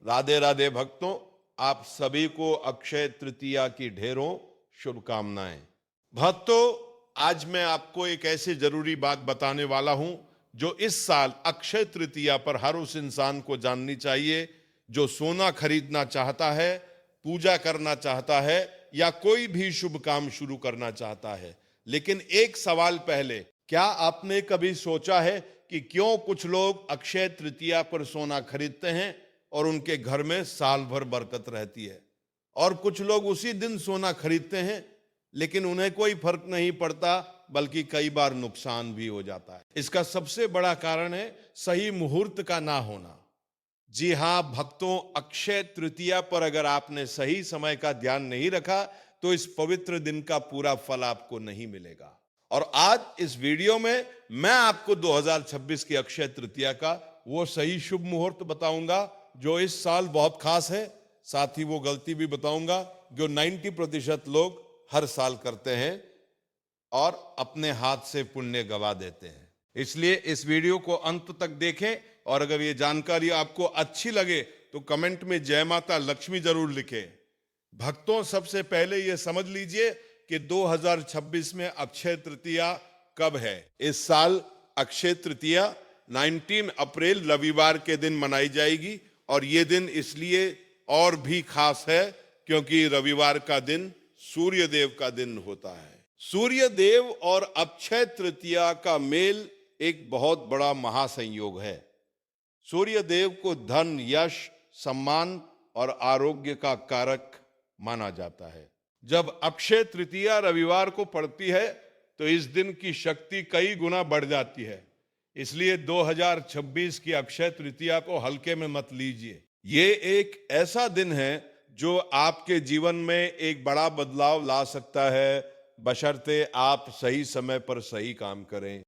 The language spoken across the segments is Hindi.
राधे राधे भक्तों, आप सभी को अक्षय तृतीया की ढेरों शुभकामनाएं। भक्तों, आज मैं आपको एक ऐसी जरूरी बात बताने वाला हूं जो इस साल अक्षय तृतीया पर हर उस इंसान को जाननी चाहिए जो सोना खरीदना चाहता है, पूजा करना चाहता है या कोई भी शुभ काम शुरू करना चाहता है। लेकिन एक सवाल पहले, क्या आपने कभी सोचा है कि क्यों कुछ लोग अक्षय तृतीया पर सोना खरीदते हैं और उनके घर में साल भर बरकत रहती है, और कुछ लोग उसी दिन सोना खरीदते हैं लेकिन उन्हें कोई फर्क नहीं पड़ता, बल्कि कई बार नुकसान भी हो जाता है। इसका सबसे बड़ा कारण है सही मुहूर्त का ना होना। जी हां भक्तों, अक्षय तृतीया पर अगर आपने सही समय का ध्यान नहीं रखा तो इस पवित्र दिन का पूरा फल आपको नहीं मिलेगा। और आज इस वीडियो में मैं आपको 2026 की अक्षय तृतीया का वो सही शुभ मुहूर्त बताऊंगा जो इस साल बहुत खास है। साथ ही वो गलती भी बताऊंगा जो 90% लोग हर साल करते हैं और अपने हाथ से पुण्य गवा देते हैं। इसलिए इस वीडियो को अंत तक देखें, और अगर ये जानकारी आपको अच्छी लगे तो कमेंट में जय माता लक्ष्मी जरूर लिखें। भक्तों, सबसे पहले ये समझ लीजिए कि 2026 में अक्षय तृतीया कब है। इस साल अक्षय तृतीया 19 अप्रैल रविवार के दिन मनाई जाएगी, और ये दिन इसलिए और भी खास है क्योंकि रविवार का दिन सूर्य देव का दिन होता है। सूर्य देव और अक्षय तृतीया का मेल एक बहुत बड़ा महासंयोग है। सूर्य देव को धन, यश, सम्मान और आरोग्य का कारक माना जाता है। जब अक्षय तृतीया रविवार को पड़ती है तो इस दिन की शक्ति कई गुना बढ़ जाती है। इसलिए 2026 की अक्षय तृतीया को हल्के में मत लीजिए। ये एक ऐसा दिन है जो आपके जीवन में एक बड़ा बदलाव ला सकता है, बशर्ते आप सही समय पर सही काम करें।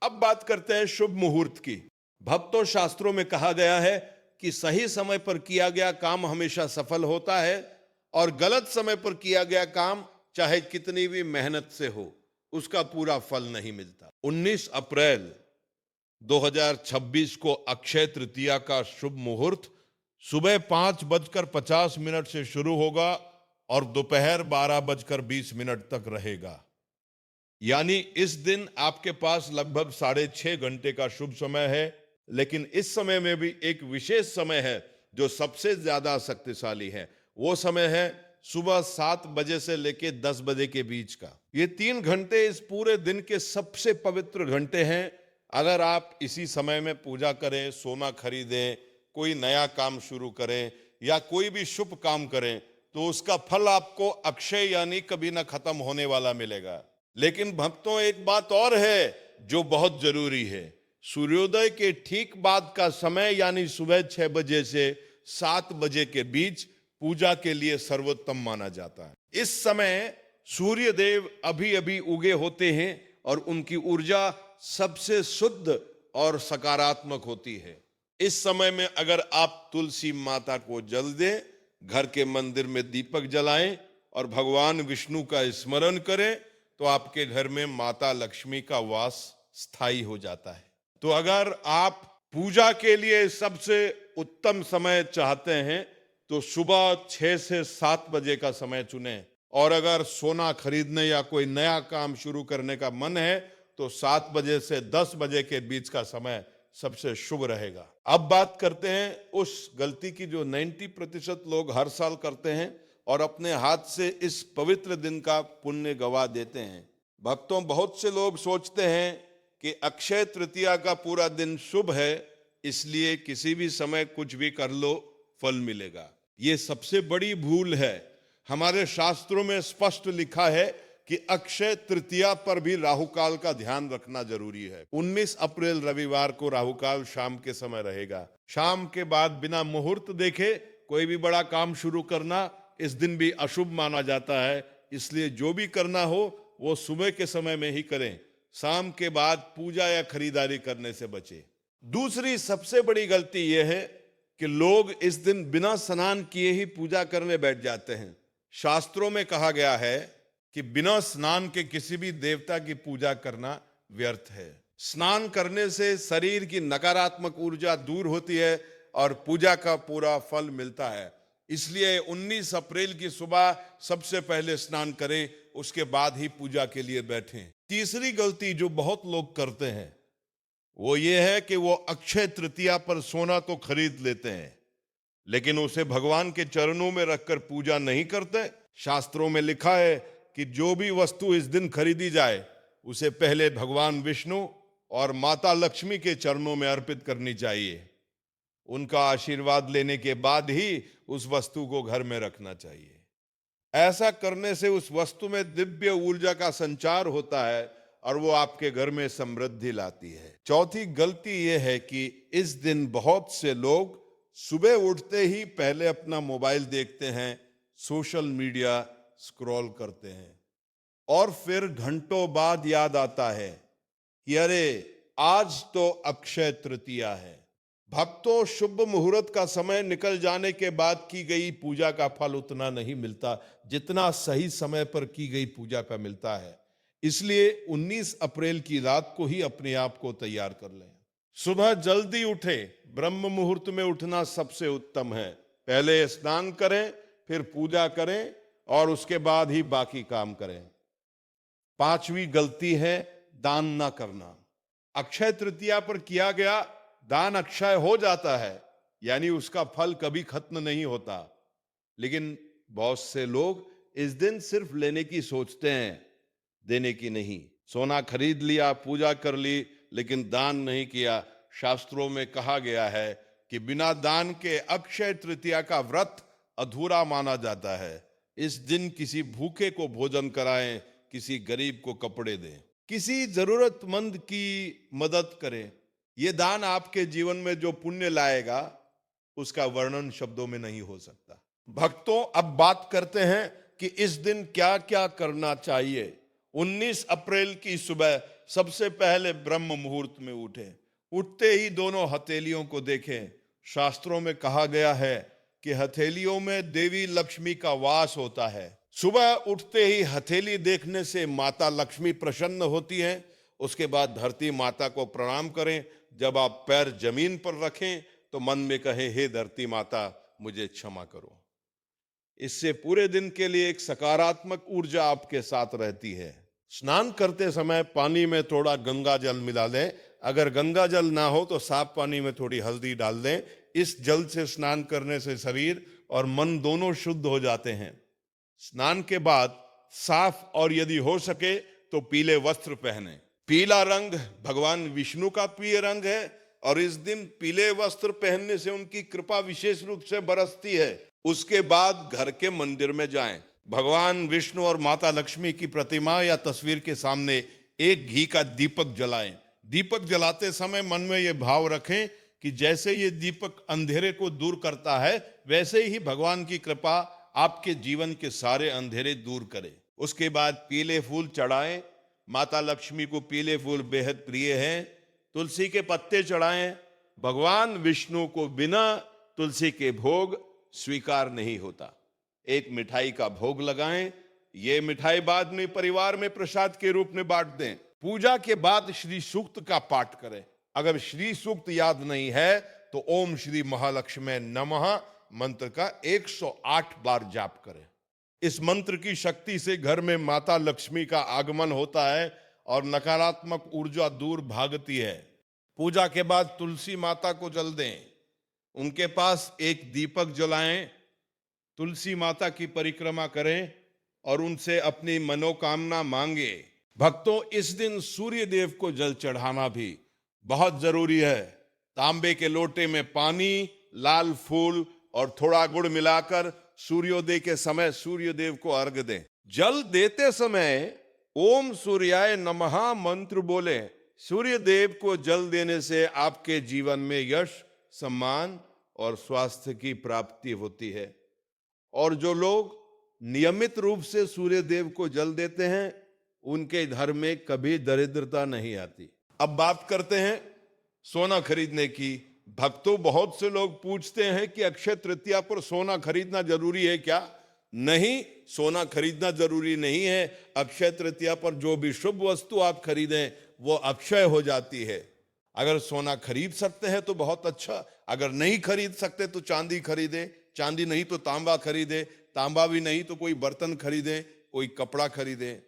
अब बात करते हैं शुभ मुहूर्त की। भक्तों, शास्त्रों में कहा गया है कि सही समय पर किया गया काम हमेशा सफल होता है, और गलत समय पर किया गया काम चाहे कितनी भी मेहनत से हो उसका पूरा फल नहीं मिलता। 19 अप्रैल 2026 को अक्षय तृतीया का शुभ मुहूर्त सुबह 5:50 से शुरू होगा और दोपहर 12:20 तक रहेगा। यानी इस दिन आपके पास लगभग 6.5 घंटे का शुभ समय है। लेकिन इस समय में भी एक विशेष समय है जो सबसे ज्यादा शक्तिशाली है। वो समय है सुबह 7 बजे से लेकर 10 बजे के बीच का। ये 3 घंटे इस पूरे दिन के सबसे पवित्र घंटे हैं। अगर आप इसी समय में पूजा करें, सोना खरीदें, कोई नया काम शुरू करें या कोई भी शुभ काम करें तो उसका फल आपको अक्षय यानी कभी ना खत्म होने वाला मिलेगा। लेकिन भक्तों, एक बात और है जो बहुत जरूरी है। सूर्योदय के ठीक बाद का समय यानी सुबह 6 बजे से 7 बजे के बीच पूजा के लिए सर्वोत्तम माना जाता है। इस समय सूर्य देव अभी अभी उगे होते हैं और उनकी ऊर्जा सबसे शुद्ध और सकारात्मक होती है। इस समय में अगर आप तुलसी माता को जल दें, घर के मंदिर में दीपक जलाएं और भगवान विष्णु का स्मरण करें तो आपके घर में माता लक्ष्मी का वास स्थायी हो जाता है। तो अगर आप पूजा के लिए सबसे उत्तम समय चाहते हैं तो सुबह 6 से 7 बजे का समय चुनें, और अगर सोना खरीदने या कोई नया काम शुरू करने का मन है तो 7 बजे से 10 बजे के बीच का समय सबसे शुभ रहेगा। अब बात करते हैं उस गलती की जो 90% लोग हर साल करते हैं और अपने हाथ से इस पवित्र दिन का पुण्य गवा देते हैं। भक्तों, बहुत से लोग सोचते हैं कि अक्षय तृतीया का पूरा दिन शुभ है, इसलिए किसी भी समय कुछ भी कर लो फल मिलेगा। ये सबसे बड़ी भूल है। हमारे शास्त्रों में स्पष्ट लिखा है कि अक्षय तृतीया पर भी राहुकाल का ध्यान रखना जरूरी है। 19 अप्रैल रविवार को राहुकाल शाम के समय रहेगा। शाम के बाद बिना मुहूर्त देखे कोई भी बड़ा काम शुरू करना इस दिन भी अशुभ माना जाता है। इसलिए जो भी करना हो वो सुबह के समय में ही करें। शाम के बाद पूजा या खरीदारी करने से बचें। दूसरी सबसे बड़ी गलती यह है कि लोग इस दिन बिना स्नान किए ही पूजा करने बैठ जाते हैं। शास्त्रों में कहा गया है कि बिना स्नान के किसी भी देवता की पूजा करना व्यर्थ है। स्नान करने से शरीर की नकारात्मक ऊर्जा दूर होती है और पूजा का पूरा फल मिलता है। इसलिए 19 अप्रैल की सुबह सबसे पहले स्नान करें, उसके बाद ही पूजा के लिए बैठें। तीसरी गलती जो बहुत लोग करते हैं वो ये है कि वो अक्षय तृतीया पर सोना तो खरीद लेते हैं, लेकिन उसे भगवान के चरणों में रखकर पूजा नहीं करते। शास्त्रों में लिखा है कि जो भी वस्तु इस दिन खरीदी जाए उसे पहले भगवान विष्णु और माता लक्ष्मी के चरणों में अर्पित करनी चाहिए। उनका आशीर्वाद लेने के बाद ही उस वस्तु को घर में रखना चाहिए। ऐसा करने से उस वस्तु में दिव्य ऊर्जा का संचार होता है और वो आपके घर में समृद्धि लाती है। चौथी गलती यह है कि इस दिन बहुत से लोग सुबह उठते ही पहले अपना मोबाइल देखते हैं, सोशल मीडिया स्क्रॉल करते हैं और फिर घंटों बाद याद आता है कि अरे आज तो अक्षय तृतीया है। भक्तों, शुभ मुहूर्त का समय निकल जाने के बाद की गई पूजा का फल उतना नहीं मिलता जितना सही समय पर की गई पूजा का मिलता है। इसलिए 19 अप्रैल की रात को ही अपने आप को तैयार कर लें। सुबह जल्दी उठे, ब्रह्म मुहूर्त में उठना सबसे उत्तम है। पहले स्नान करें, फिर पूजा करें और उसके बाद ही बाकी काम करें। पांचवी गलती है दान ना करना। अक्षय तृतीया पर किया गया दान अक्षय हो जाता है, यानी उसका फल कभी खत्म नहीं होता। लेकिन बहुत से लोग इस दिन सिर्फ लेने की सोचते हैं, देने की नहीं। सोना खरीद लिया, पूजा कर ली, लेकिन दान नहीं किया। शास्त्रों में कहा गया है कि बिना दान के अक्षय तृतीया का व्रत अधूरा माना जाता है। इस दिन किसी भूखे को भोजन कराएं, किसी गरीब को कपड़े दें, किसी जरूरतमंद की मदद करें। यह दान आपके जीवन में जो पुण्य लाएगा उसका वर्णन शब्दों में नहीं हो सकता। भक्तों, अब बात करते हैं कि इस दिन क्या क्या करना चाहिए। 19 अप्रैल की सुबह सबसे पहले ब्रह्म मुहूर्त में उठें। उठते ही दोनों हथेलियों को देखें। शास्त्रों में कहा गया है कि हथेलियों में देवी लक्ष्मी का वास होता है। सुबह उठते ही हथेली देखने से माता लक्ष्मी प्रसन्न होती हैं। उसके बाद धरती माता को प्रणाम करें। जब आप पैर जमीन पर रखें तो मन में कहें, हे धरती माता, मुझे क्षमा करो। इससे पूरे दिन के लिए एक सकारात्मक ऊर्जा आपके साथ रहती है। स्नान करते समय पानी में थोड़ा गंगा जल मिला लें। अगर गंगा जल ना हो तो साफ पानी में थोड़ी हल्दी डाल दें। इस जल से स्नान करने से शरीर और मन दोनों शुद्ध हो जाते हैं। स्नान के बाद साफ और यदि हो सके तो पीले वस्त्र पहने। पीला रंग भगवान विष्णु का प्रिय रंग है और इस दिन पीले वस्त्र पहनने से उनकी कृपा विशेष रूप से बरसती है। उसके बाद घर के मंदिर में जाएं। भगवान विष्णु और माता लक्ष्मी की प्रतिमा या तस्वीर के सामने एक घी का दीपक जलाएं। दीपक जलाते समय मन में यह भाव रखें कि जैसे ये दीपक अंधेरे को दूर करता है, वैसे ही भगवान की कृपा आपके जीवन के सारे अंधेरे दूर करे। उसके बाद पीले फूल चढ़ाएं। माता लक्ष्मी को पीले फूल बेहद प्रिय हैं। तुलसी के पत्ते चढ़ाएं। भगवान विष्णु को बिना तुलसी के भोग स्वीकार नहीं होता। एक मिठाई का भोग लगाएं। ये मिठाई बाद में परिवार में प्रसाद के रूप में बांट दें। पूजा के बाद श्री सूक्त का पाठ करें। अगर श्री सूक्त याद नहीं है तो ओम श्री महालक्ष्मी नमः मंत्र का 108 बार जाप करें। इस मंत्र की शक्ति से घर में माता लक्ष्मी का आगमन होता है और नकारात्मक ऊर्जा दूर भागती है। पूजा के बाद तुलसी माता को जल दें। उनके पास एक दीपक जलाएं। तुलसी माता की परिक्रमा करें और उनसे अपनी मनोकामना मांगे। भक्तों, इस दिन सूर्य देव को जल चढ़ाना भी बहुत जरूरी है। तांबे के लोटे में पानी, लाल फूल और थोड़ा गुड़ मिलाकर सूर्योदय के समय सूर्य देव को अर्घ दें। जल देते समय ओम सूर्याय नमः मंत्र बोले। सूर्य देव को जल देने से आपके जीवन में यश, सम्मान और स्वास्थ्य की प्राप्ति होती है। और जो लोग नियमित रूप से सूर्य देव को जल देते हैं उनके घर में कभी दरिद्रता नहीं आती। अब बात करते हैं सोना खरीदने की। भक्तों, बहुत से लोग पूछते हैं कि अक्षय तृतीया पर सोना खरीदना जरूरी है क्या? नहीं, सोना खरीदना जरूरी नहीं है। अक्षय तृतीया पर जो भी शुभ वस्तु आप खरीदें वो अक्षय हो जाती है। अगर सोना खरीद सकते हैं तो बहुत अच्छा, अगर नहीं खरीद सकते तो चांदी खरीदे, चांदी नहीं तो तांबा खरीदे, तांबा भी नहीं तो कोई बर्तन खरीदे, कोई कपड़ा खरीदे।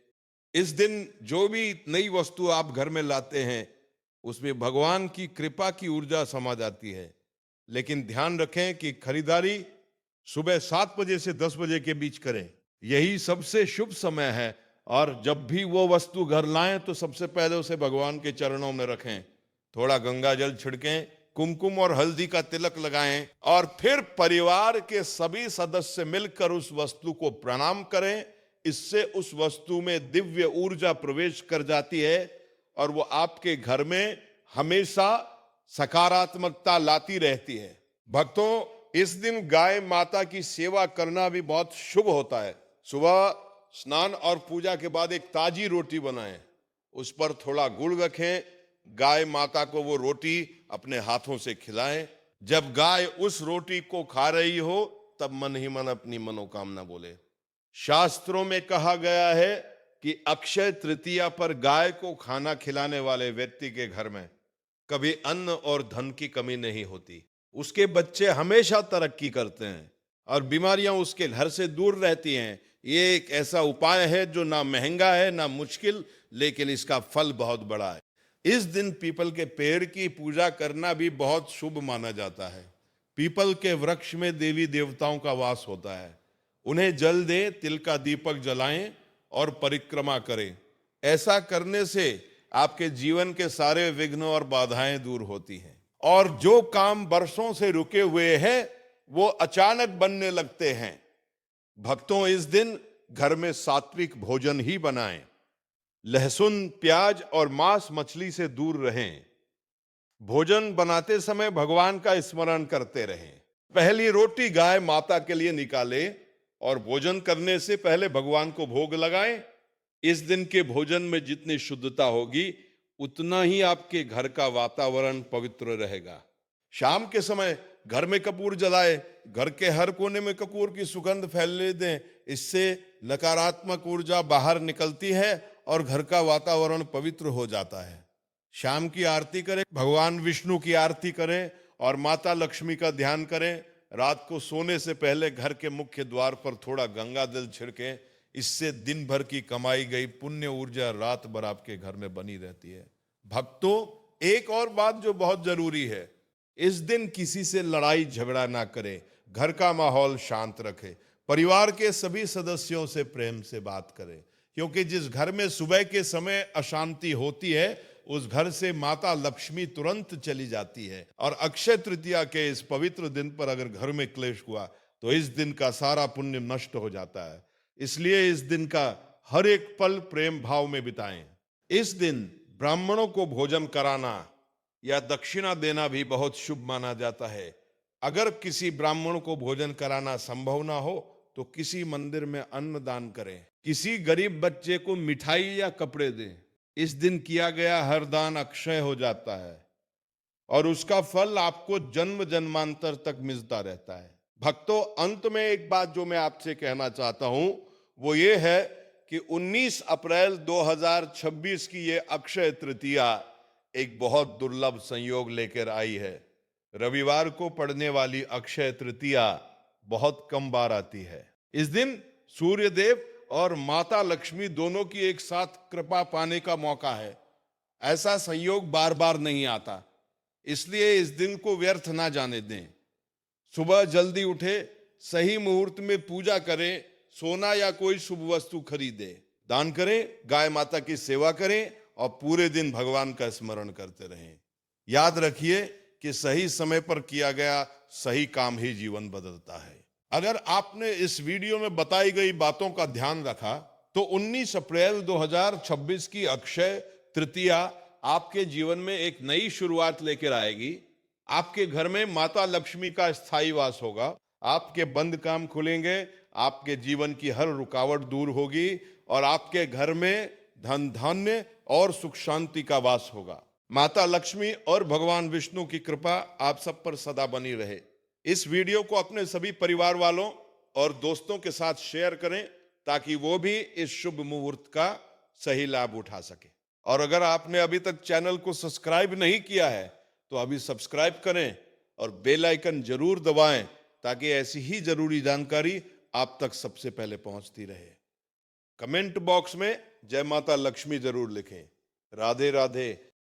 इस दिन जो भी नई वस्तु आप घर में लाते हैं उसमें भगवान की कृपा की ऊर्जा समा जाती है। लेकिन ध्यान रखें कि खरीदारी सुबह 7 बजे से 10 बजे के बीच करें, यही सबसे शुभ समय है। और जब भी वो वस्तु घर लाएं तो सबसे पहले उसे भगवान के चरणों में रखें, थोड़ा गंगा जल छिड़कें, कुमकुम और हल्दी का तिलक लगाएं और फिर परिवार के सभी सदस्य मिलकर उस वस्तु को प्रणाम करें। इससे उस वस्तु में दिव्य ऊर्जा प्रवेश कर जाती है और वो आपके घर में हमेशा सकारात्मकता लाती रहती है। भक्तों, इस दिन गाय माता की सेवा करना भी बहुत शुभ होता है। सुबह स्नान और पूजा के बाद एक ताजी रोटी बनाएं, उस पर थोड़ा गुड़ रखें, गाय माता को वो रोटी अपने हाथों से खिलाएं। जब गाय उस रोटी को खा रही हो तब मन ही मन अपनी मनोकामना बोले। शास्त्रों में कहा गया है कि अक्षय तृतीया पर गाय को खाना खिलाने वाले व्यक्ति के घर में कभी अन्न और धन की कमी नहीं होती। उसके बच्चे हमेशा तरक्की करते हैं और बीमारियां उसके घर से दूर रहती हैं। ये एक ऐसा उपाय है जो ना महंगा है ना मुश्किल, लेकिन इसका फल बहुत बड़ा है। इस दिन पीपल के पेड़ की पूजा करना भी बहुत शुभ माना जाता है। पीपल के वृक्ष में देवी देवताओं का वास होता है। उन्हें जल दें, तिल का दीपक जलाएं और परिक्रमा करें। ऐसा करने से आपके जीवन के सारे विघ्न और बाधाएं दूर होती हैं और जो काम बरसों से रुके हुए हैं वो अचानक बनने लगते हैं। भक्तों, इस दिन घर में सात्विक भोजन ही बनाएं। लहसुन, प्याज और मांस मछली से दूर रहें। भोजन बनाते समय भगवान का स्मरण करते रहें। पहली रोटी गाय माता के लिए निकालें और भोजन करने से पहले भगवान को भोग लगाएं। इस दिन के भोजन में जितनी शुद्धता होगी उतना ही आपके घर का वातावरण पवित्र रहेगा। शाम के समय घर में कपूर जलाए, घर के हर कोने में कपूर की सुगंध फैलने दें। इससे नकारात्मक ऊर्जा बाहर निकलती है और घर का वातावरण पवित्र हो जाता है। शाम की आरती करें, भगवान विष्णु की आरती करें और माता लक्ष्मी का ध्यान करें। रात को सोने से पहले घर के मुख्य द्वार पर थोड़ा गंगा जल छिड़कें। इससे दिन भर की कमाई गई पुण्य ऊर्जा रात भर आपके घर में बनी रहती है। भक्तों, एक और बात जो बहुत जरूरी है, इस दिन किसी से लड़ाई झगड़ा ना करें, घर का माहौल शांत रखें, परिवार के सभी सदस्यों से प्रेम से बात करें, क्योंकि जिस घर में सुबह के समय अशांति होती है उस घर से माता लक्ष्मी तुरंत चली जाती है। और अक्षय तृतीया के इस पवित्र दिन पर अगर घर में क्लेश हुआ तो इस दिन का सारा पुण्य नष्ट हो जाता है। इसलिए इस दिन का हर एक पल प्रेम भाव में बिताएं। इस दिन ब्राह्मणों को भोजन कराना या दक्षिणा देना भी बहुत शुभ माना जाता है। अगर किसी ब्राह्मण को भोजन कराना संभव ना हो तो किसी मंदिर में अन्न दान करें, किसी गरीब बच्चे को मिठाई या कपड़े दें। इस दिन किया गया हर दान अक्षय हो जाता है और उसका फल आपको जन्म जन्मांतर तक मिलता रहता है। भक्तों, अंत में एक बात जो मैं आपसे कहना चाहता हूं वो ये है कि 19 अप्रैल 2026 की ये अक्षय तृतीया एक बहुत दुर्लभ संयोग लेकर आई है। रविवार को पड़ने वाली अक्षय तृतीया बहुत कम बार आती है। इस दिन सूर्य देव और माता लक्ष्मी दोनों की एक साथ कृपा पाने का मौका है। ऐसा संयोग बार बार नहीं आता, इसलिए इस दिन को व्यर्थ ना जाने दें। सुबह जल्दी उठे, सही मुहूर्त में पूजा करें, सोना या कोई शुभ वस्तु खरीदें, दान करें, गाय माता की सेवा करें और पूरे दिन भगवान का स्मरण करते रहें। याद रखिए कि सही समय पर किया गया सही काम ही जीवन बदलता है। अगर आपने इस वीडियो में बताई गई बातों का ध्यान रखा तो 19 अप्रैल 2026 की अक्षय तृतीया आपके जीवन में एक नई शुरुआत लेकर आएगी। आपके घर में माता लक्ष्मी का स्थायी वास होगा, आपके बंद काम खुलेंगे, आपके जीवन की हर रुकावट दूर होगी और आपके घर में धन धान्य और सुख शांति का वास होगा। माता लक्ष्मी और भगवान विष्णु की कृपा आप सब पर सदा बनी रहे। इस वीडियो को अपने सभी परिवार वालों और दोस्तों के साथ शेयर करें ताकि वो भी इस शुभ मुहूर्त का सही लाभ उठा सके। और अगर आपने अभी तक चैनल को सब्सक्राइब नहीं किया है तो अभी सब्सक्राइब करें और बेल आइकन जरूर दबाएं ताकि ऐसी ही जरूरी जानकारी आप तक सबसे पहले पहुंचती रहे। कमेंट बॉक्स में जय माता लक्ष्मी जरूर लिखें। राधे राधे।